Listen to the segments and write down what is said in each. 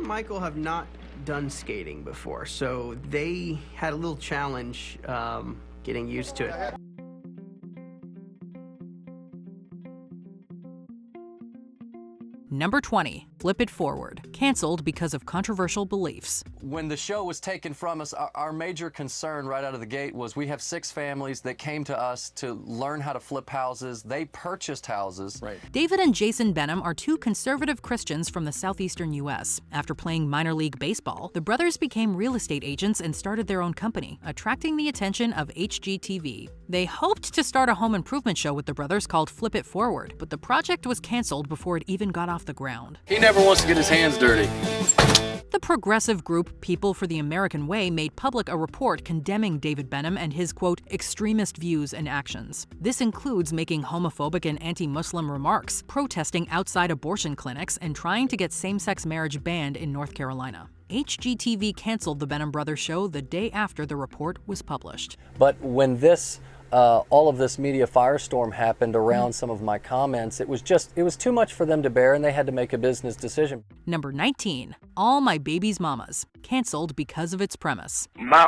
and Michael have not done skating before, so they had a little challenge getting used to it. Number 20, Flip It Forward, canceled because of controversial beliefs. When the show was taken from us, our major concern right out of the gate was we have 6 families that came to us to learn how to flip houses. They purchased houses. Right. David and Jason Benham are 2 conservative Christians from the southeastern U.S. After playing minor league baseball, the brothers became real estate agents and started their own company, attracting the attention of HGTV. They hoped to start a home improvement show with the brothers called Flip It Forward, but the project was canceled before it even got off the ground. He never wants to get his hands dirty. The progressive group People for the American Way made public a report condemning David Benham and his, quote, extremist views and actions. This includes making homophobic and anti-Muslim remarks, protesting outside abortion clinics, and trying to get same-sex marriage banned in North Carolina. HGTV canceled the Benham Brothers show the day after the report was published. But when all of this media firestorm happened around some of my comments, it was too much for them to bear, and they had to make a business decision. Number 19, All My Baby's Mamas, canceled because of its premise. My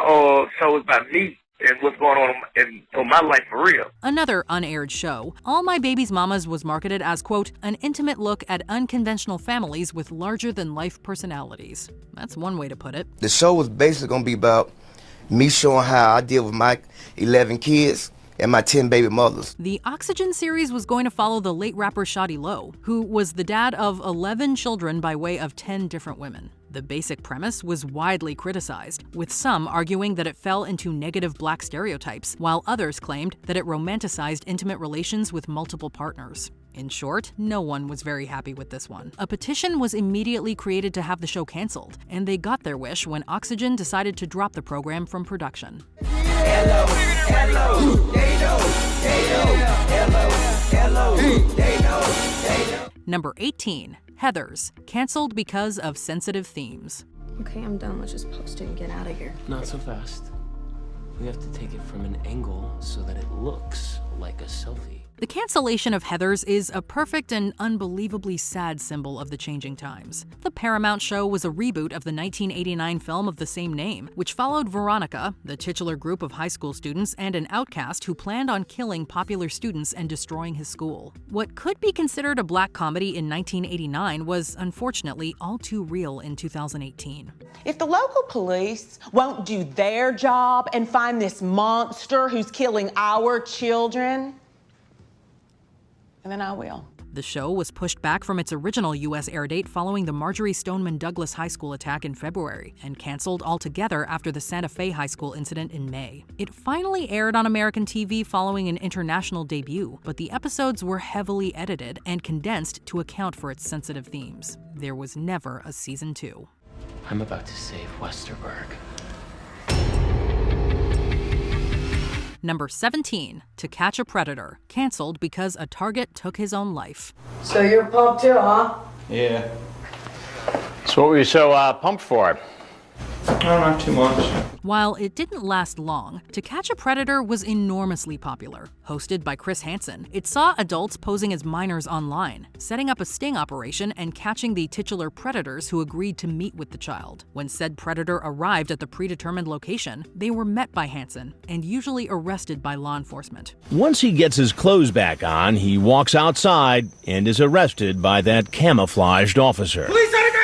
show is about me and what's going on in my life for real. Another unaired show, All My Baby's Mamas was marketed as, quote, an intimate look at unconventional families with larger-than-life personalities. That's one way to put it. The show was basically going to be about me showing how I deal with my 11 kids and my 10 baby mothers. The Oxygen series was going to follow the late rapper Shawty Lo, who was the dad of 11 children by way of 10 different women. The basic premise was widely criticized, with some arguing that it fell into negative black stereotypes, while others claimed that it romanticized intimate relations with multiple partners. In short, no one was very happy with this one. A petition was immediately created to have the show canceled, and they got their wish when Oxygen decided to drop the program from production. Number 18, Heathers, canceled because of sensitive themes. Okay, I'm done. Let's just post it and get out of here. Not so fast. We have to take it from an angle so that it looks like a selfie. The cancellation of Heathers is a perfect and unbelievably sad symbol of the changing times. The Paramount show was a reboot of the 1989 film of the same name, which followed Veronica, the titular group of high school students, and an outcast who planned on killing popular students and destroying his school. What could be considered a black comedy in 1989 was, unfortunately, all too real in 2018. If the local police won't do their job and find this monster who's killing our children, and then I will. The show was pushed back from its original U.S. air date following the Marjorie Stoneman Douglas High School attack in February, and canceled altogether after the Santa Fe High School incident in May. It finally aired on American TV following an international debut, but the episodes were heavily edited and condensed to account for its sensitive themes. There was never a season 2. I'm about to save Westerberg. Number 17, To Catch a Predator, canceled because a target took his own life. So you're a pump too, huh? Yeah. So what were you so pumped for? No, not too much. While it didn't last long, To Catch a Predator was enormously popular. Hosted by Chris Hansen, it saw adults posing as minors online, setting up a sting operation and catching the titular predators who agreed to meet with the child. When said predator arrived at the predetermined location, they were met by Hansen and usually arrested by law enforcement. Once he gets his clothes back on, he walks outside and is arrested by that camouflaged officer. Police on the ground!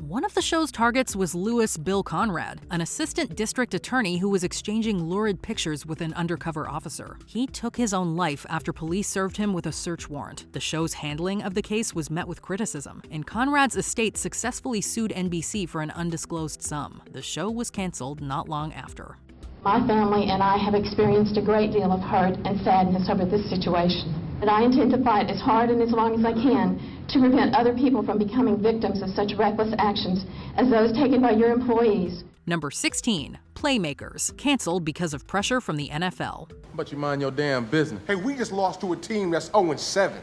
One of the show's targets was Louis Bill Conrad, an assistant district attorney who was exchanging lurid pictures with an undercover officer. He took his own life after police served him with a search warrant. The show's handling of the case was met with criticism, and Conrad's estate successfully sued NBC for an undisclosed sum. The show was canceled not long after. My family and I have experienced a great deal of hurt and sadness over this situation, and I intend to fight as hard and as long as I can to prevent other people from becoming victims of such reckless actions as those taken by your employees. Number 16, Playmakers, canceled because of pressure from the NFL. But you mind your damn business. Hey, we just lost to a team that's 0-7.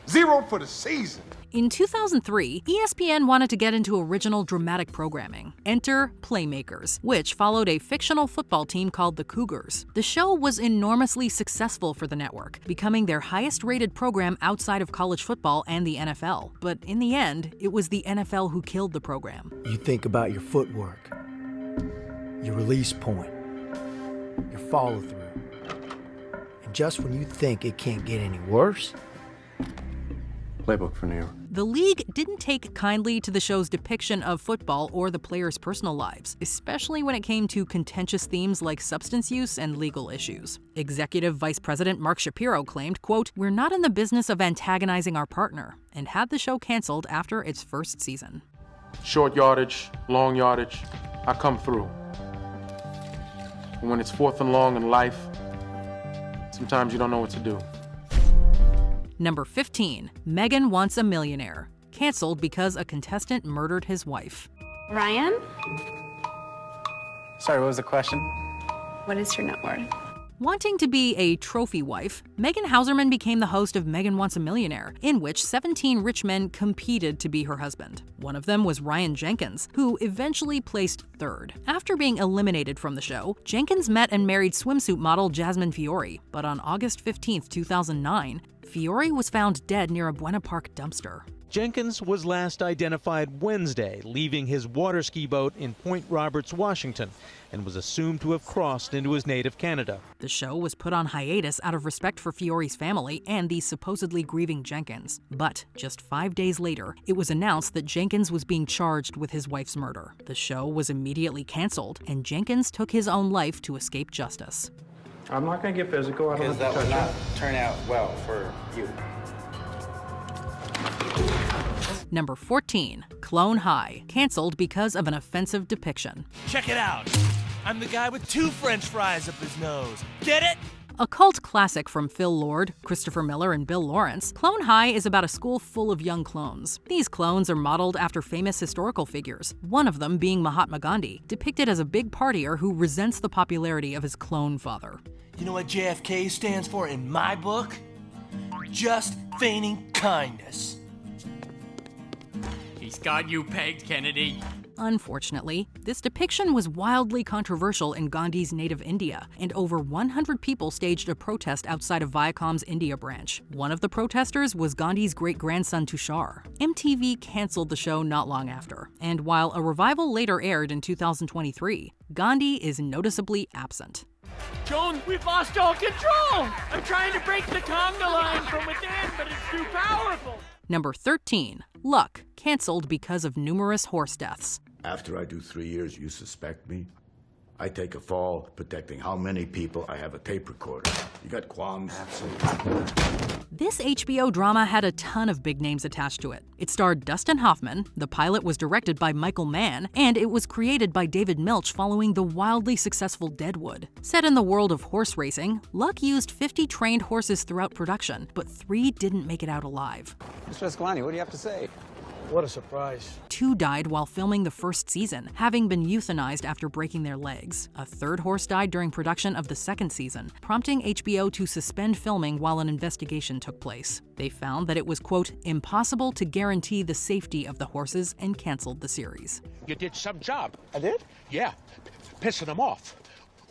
0 for the season. In 2003, ESPN wanted to get into original dramatic programming. Enter Playmakers, which followed a fictional football team called the Cougars. The show was enormously successful for the network, becoming their highest-rated program outside of college football and the NFL. But in the end, it was the NFL who killed the program. You think about your footwork, your release point, your follow-through. And just when you think it can't get any worse, Playbook for New York. The league didn't take kindly to the show's depiction of football or the players' personal lives, especially when it came to contentious themes like substance use and legal issues. Executive Vice President Mark Shapiro claimed, quote, "We're not in the business of antagonizing our partner," and had the show canceled after its first season. Short yardage, long yardage, I come through. And when it's 4th and long in life, sometimes you don't know what to do. Number 15, Megan Wants a Millionaire. Canceled because a contestant murdered his wife. Ryan? Sorry, what was the question? What is your net worth? Wanting to be a trophy wife, Megan Hauserman became the host of Megan Wants a Millionaire, in which 17 rich men competed to be her husband. One of them was Ryan Jenkins, who eventually placed third. After being eliminated from the show, Jenkins met and married swimsuit model Jasmine Fiore, but on August 15, 2009, Fiore was found dead near a Buena Park dumpster. Jenkins was last identified Wednesday, leaving his water ski boat in Point Roberts, Washington, and was assumed to have crossed into his native Canada. The show was put on hiatus out of respect for Fiore's family and the supposedly grieving Jenkins. But just 5 days later, it was announced that Jenkins was being charged with his wife's murder. The show was immediately canceled, and Jenkins took his own life to escape justice. I'm not going to get physical. I don't Because that would not turn out well for you. Number 14, Clone High. Canceled because of an offensive depiction. Check it out. I'm the guy with 2 French fries up his nose. Get it? A cult classic from Phil Lord, Christopher Miller, and Bill Lawrence, Clone High is about a school full of young clones. These clones are modeled after famous historical figures, one of them being Mahatma Gandhi, depicted as a big partier who resents the popularity of his clone father. You know what JFK stands for in my book? Just feigning kindness. He's got you pegged, Kennedy. Unfortunately, this depiction was wildly controversial in Gandhi's native India, and over 100 people staged a protest outside of Viacom's India branch. One of the protesters was Gandhi's great-grandson Tushar. MTV canceled the show not long after, and while a revival later aired in 2023, Gandhi is noticeably absent. Joan, we've lost all control! I'm trying to break the conga line from within, but it's too powerful! Number 13, Luck. Canceled because of numerous horse deaths. After I do 3 years, you suspect me? I take a fall protecting how many people. I have a tape recorder. You got qualms? Absolutely. This HBO drama had a ton of big names attached to it. It starred Dustin Hoffman, the pilot was directed by Michael Mann, and it was created by David Milch following the wildly successful Deadwood. Set in the world of horse racing, Luck used 50 trained horses throughout production, but 3 didn't make it out alive. Mr. Escalante, what do you have to say? What a surprise. 2 died while filming the first season, having been euthanized after breaking their legs. A 3rd horse died during production of the 2nd season, prompting HBO to suspend filming while an investigation took place. They found that it was, quote, impossible to guarantee the safety of the horses and canceled the series. You did some job. I did? Yeah, pissing them off.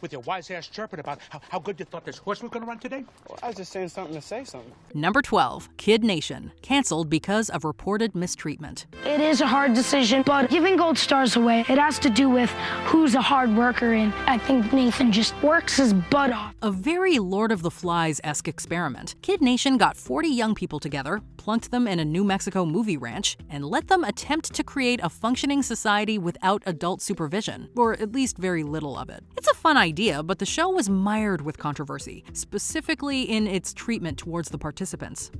With your wise ass chirping about how good you thought this horse was going to run today? Well, I was just saying something to say something. Number 12, Kid Nation. Canceled because of reported mistreatment. It is a hard decision, but giving gold stars away, it has to do with who's a hard worker, and I think Nathan just works his butt off. A very Lord of the Flies-esque experiment. Kid Nation got 40 young people together, plunked them in a New Mexico movie ranch, and let them attempt to create a functioning society without adult supervision, or at least very little of it. It's a fun idea, but the show was mired with controversy, specifically in its treatment towards the participants.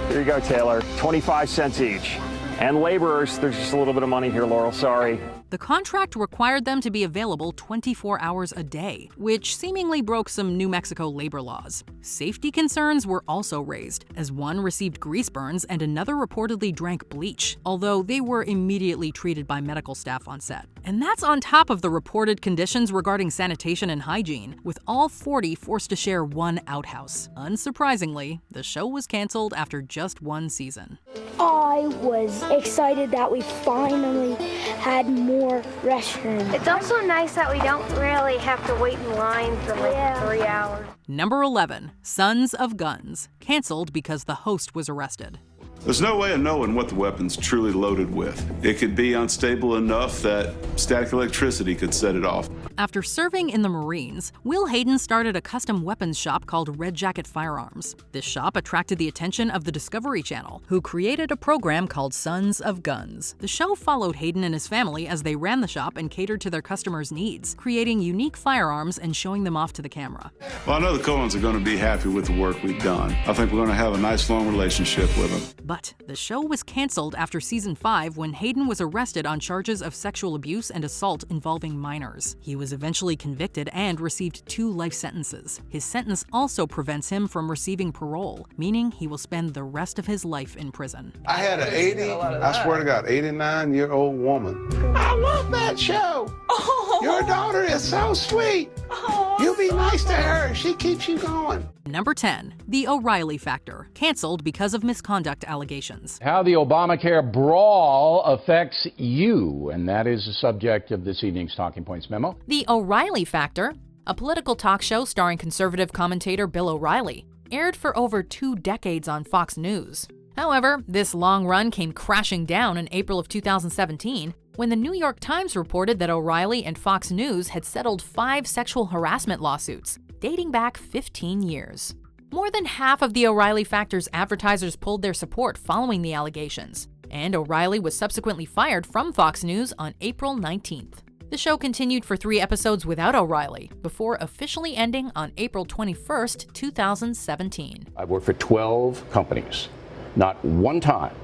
Here you go, Taylor. 25 cents each. And laborers, there's just a little bit of money here, Laurel, sorry. The contract required them to be available 24 hours a day, which seemingly broke some New Mexico labor laws. Safety concerns were also raised, as one received grease burns and another reportedly drank bleach, although they were immediately treated by medical staff on set. And that's on top of the reported conditions regarding sanitation and hygiene, with all 40 forced to share one outhouse. Unsurprisingly, the show was canceled after just one season. I was excited that we finally had more restrooms. It's also nice that we don't really have to wait in line for like 3 hours. Number 11, Sons of Guns, canceled because the host was arrested. There's no way of knowing what the weapon's truly loaded with. It could be unstable enough that static electricity could set it off. After serving in the Marines, Will Hayden started a custom weapons shop called Red Jacket Firearms. This shop attracted the attention of the Discovery Channel, who created a program called Sons of Guns. The show followed Hayden and his family as they ran the shop and catered to their customers' needs, creating unique firearms and showing them off to the camera. Well, I know the Coens are going to be happy with the work we've done. I think we're going to have a nice long relationship with them. But the show was canceled after season 5 when Hayden was arrested on charges of sexual abuse and assault involving minors. He was eventually convicted and received 2 life sentences. His sentence also prevents him from receiving parole, meaning he will spend the rest of his life in prison. I had an 89-year-old woman. I love that show. Your daughter is so sweet. You be nice to her. She keeps you going. Number 10, The O'Reilly Factor, canceled because of misconduct allegations. How the Obamacare brawl affects you, and that is the subject of this evening's Talking Points memo. The O'Reilly Factor, a political talk show starring conservative commentator Bill O'Reilly, aired for over 2 decades on Fox News. However, this long run came crashing down in April of 2017 when the New York Times reported that O'Reilly and Fox News had settled 5 sexual harassment lawsuits, dating back 15 years. More than half of the O'Reilly Factor's advertisers pulled their support following the allegations, and O'Reilly was subsequently fired from Fox News on April 19th. The show continued for 3 episodes without O'Reilly, before officially ending on April 21st, 2017. I've worked for 12 companies. Not one time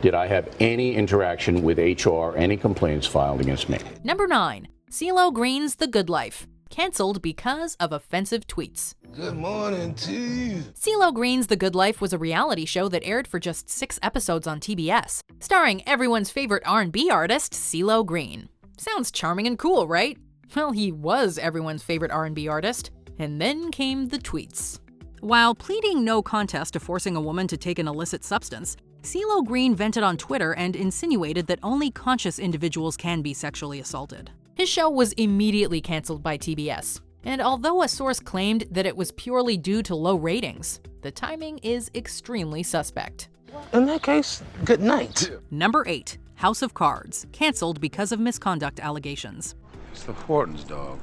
did I have any interaction with HR, any complaints filed against me. Number 9, CeeLo Green's The Good Life, canceled because of offensive tweets. Good morning to you. CeeLo Green's The Good Life was a reality show that aired for just 6 episodes on TBS, starring everyone's favorite R&B artist, CeeLo Green. Sounds charming and cool, right? Well, he was everyone's favorite R&B artist, and then came the tweets. While pleading no contest to forcing a woman to take an illicit substance, CeeLo Green vented on Twitter and insinuated that only conscious individuals can be sexually assaulted. His show was immediately canceled by TBS, and although a source claimed that it was purely due to low ratings, the timing is extremely suspect. In that case, good night. Number 8, House of Cards, canceled because of misconduct allegations. It's the Hortons, dog.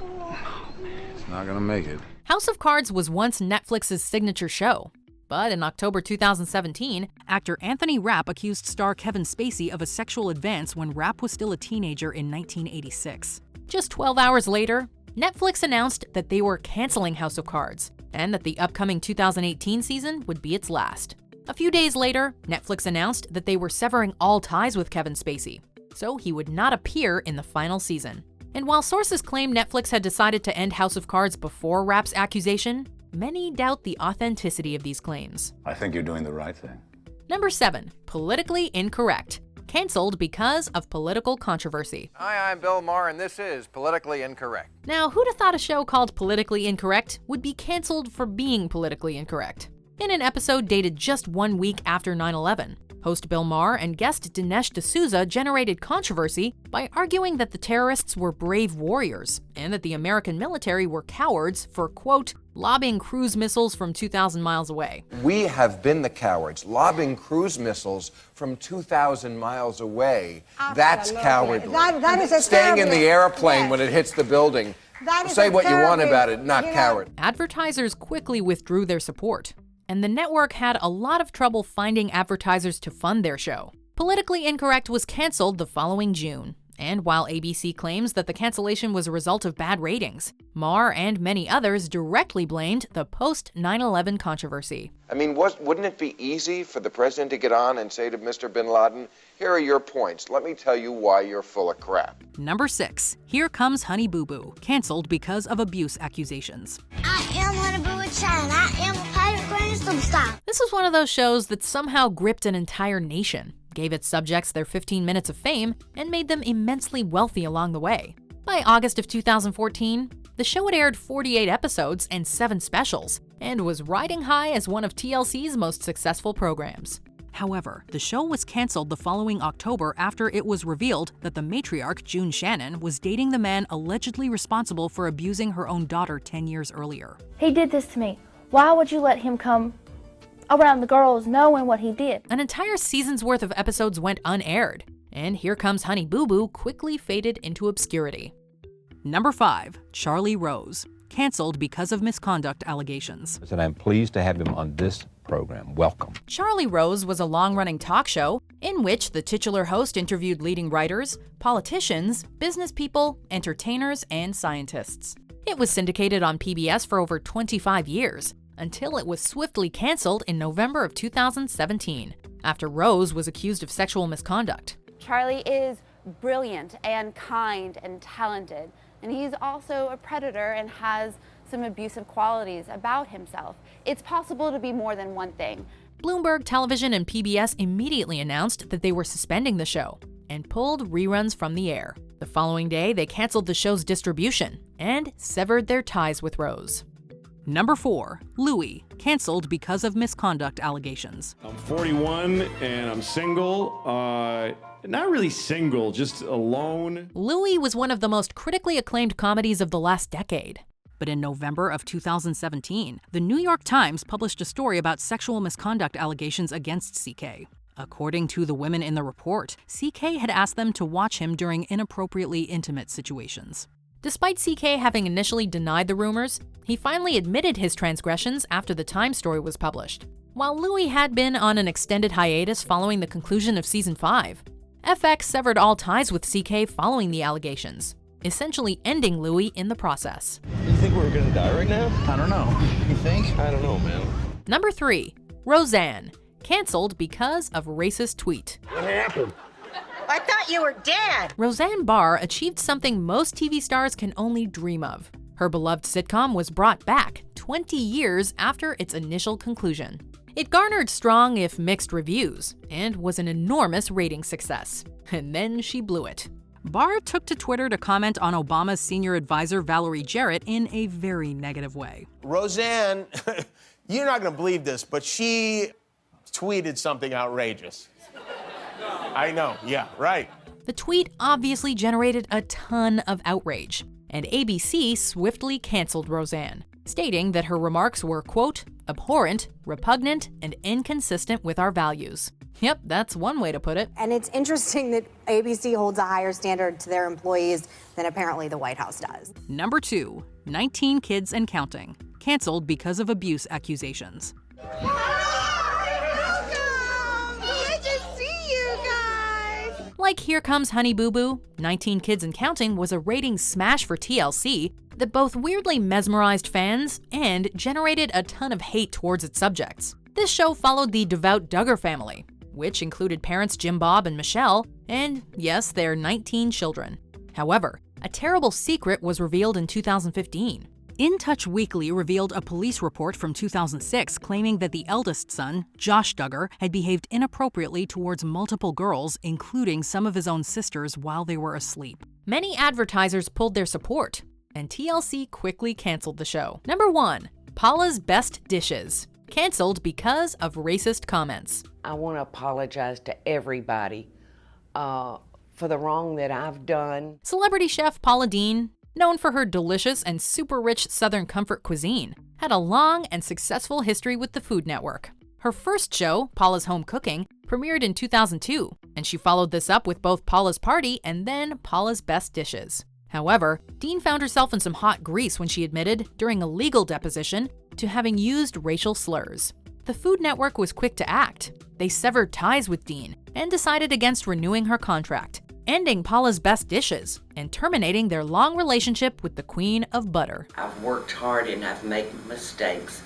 Oh, man, it's not gonna make it. House of Cards was once Netflix's signature show, but in October 2017, actor Anthony Rapp accused star Kevin Spacey of a sexual advance when Rapp was still a teenager in 1986. Just 12 hours later, Netflix announced that they were canceling House of Cards, and that the upcoming 2018 season would be its last. A few days later, Netflix announced that they were severing all ties with Kevin Spacey, so he would not appear in the final season. And while sources claim Netflix had decided to end House of Cards before Rapp's accusation, many doubt the authenticity of these claims. I think you're doing the right thing. Number 7, Politically Incorrect, canceled because of political controversy. Hi, I'm Bill Maher, and this is Politically Incorrect. Now, who'd have thought a show called Politically Incorrect would be canceled for being politically incorrect? In an episode dated just 1 week after 9/11, host Bill Maher and guest Dinesh D'Souza generated controversy by arguing that the terrorists were brave warriors and that the American military were cowards for, quote, lobbing cruise missiles from 2,000 miles away. We have been the cowards, lobbing cruise missiles from 2,000 miles away. That's cowardly. That is a Staying in the airplane yes. when it hits the building. That is Say a what you want terribly, about it, not coward. Advertisers quickly withdrew their support, and the network had a lot of trouble finding advertisers to fund their show. Politically Incorrect was canceled the following June, and while ABC claims that the cancellation was a result of bad ratings, Maher and many others directly blamed the post-9/11 controversy. I mean, wouldn't it be easy for the president to get on and say to Mr. bin Laden, Here are your points. Let me tell you why you're full of crap. Number 6. Here Comes Honey Boo Boo, canceled because of abuse accusations. I am Honey Boo Boo Chan. I am a pirate granny superstar. This was one of those shows that somehow gripped an entire nation, gave its subjects their 15 minutes of fame, and made them immensely wealthy along the way. By August of 2014, the show had aired 48 episodes and 7 specials, and was riding high as one of TLC's most successful programs. However, the show was canceled the following October after it was revealed that the matriarch, June Shannon, was dating the man allegedly responsible for abusing her own daughter 10 years earlier. He did this to me. Why would you let him come around the girls knowing what he did? An entire season's worth of episodes went unaired, and Here Comes Honey Boo Boo quickly faded into obscurity. Number 5. Charlie Rose, canceled because of misconduct allegations. And I'm pleased to have him on this program. Welcome. Charlie Rose was a long-running talk show in which the titular host interviewed leading writers, politicians, business people, entertainers, and scientists. It was syndicated on PBS for over 25 years, until it was swiftly canceled in November of 2017, after Rose was accused of sexual misconduct. Charlie is brilliant and kind and talented, and he's also a predator and has some abusive qualities about himself. It's possible to be more than one thing. Bloomberg Television and PBS immediately announced that they were suspending the show and pulled reruns from the air. The following day, they canceled the show's distribution and severed their ties with Rose. Number 4. Louis, canceled because of misconduct allegations. I'm 41 and I'm single. Not really single, just alone. Louis was one of the most critically acclaimed comedies of the last decade. But in November of 2017, the New York Times published a story about sexual misconduct allegations against CK. According to the women in the report, CK had asked them to watch him during inappropriately intimate situations. Despite CK having initially denied the rumors, he finally admitted his transgressions after the Times story was published. While Louis had been on an extended hiatus following the conclusion of Season 5, FX severed all ties with CK following the allegations, essentially ending Louis in the process. You think we're gonna die right now? I don't know. You think? I don't know, man. Number 3. Roseanne, canceled because of racist tweet. What happened? I thought you were dead. Roseanne Barr achieved something most TV stars can only dream of. Her beloved sitcom was brought back 20 years after its initial conclusion. It garnered strong, if mixed, reviews, and was an enormous ratings success. And then she blew it. Barr took to Twitter to comment on Obama's senior advisor Valerie Jarrett in a very negative way. Roseanne, you're not gonna believe this, but she tweeted something outrageous. I know, yeah, right. The tweet obviously generated a ton of outrage, and ABC swiftly canceled Roseanne, stating that her remarks were, quote, abhorrent, repugnant, and inconsistent with our values. Yep, that's one way to put it. And it's interesting that ABC holds a higher standard to their employees than apparently the White House does. Number 2, 19 Kids and Counting, canceled because of abuse accusations. Like Here Comes Honey Boo Boo, 19 Kids and Counting was a ratings smash for TLC that both weirdly mesmerized fans and generated a ton of hate towards its subjects. This show followed the devout Duggar family, which included parents Jim Bob and Michelle, and yes, their 19 children. However, a terrible secret was revealed in 2015. In Touch Weekly revealed a police report from 2006 claiming that the eldest son, Josh Duggar, had behaved inappropriately towards multiple girls, including some of his own sisters, while they were asleep. Many advertisers pulled their support, and TLC quickly canceled the show. Number 1, Paula's Best Dishes, canceled because of racist comments. I want to apologize to everybody for the wrong that I've done. Celebrity chef Paula Deen, known for her delicious and super rich Southern comfort cuisine, had a long and successful history with the Food Network. Her first show, Paula's Home Cooking, premiered in 2002, and she followed this up with both Paula's Party and then Paula's Best Dishes. However, Deen found herself in some hot grease when she admitted, during a legal deposition, to having used racial slurs. The Food Network was quick to act. They severed ties with Deen and decided against renewing her contract, ending Paula's Best Dishes and terminating their long relationship with the Queen of Butter. I've worked hard and I've made mistakes,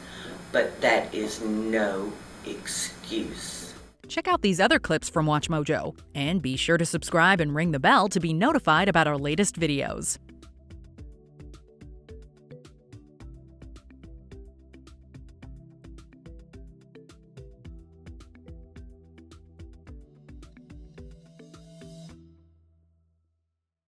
but that is no excuse. Check out these other clips from WatchMojo, and be sure to subscribe and ring the bell to be notified about our latest videos.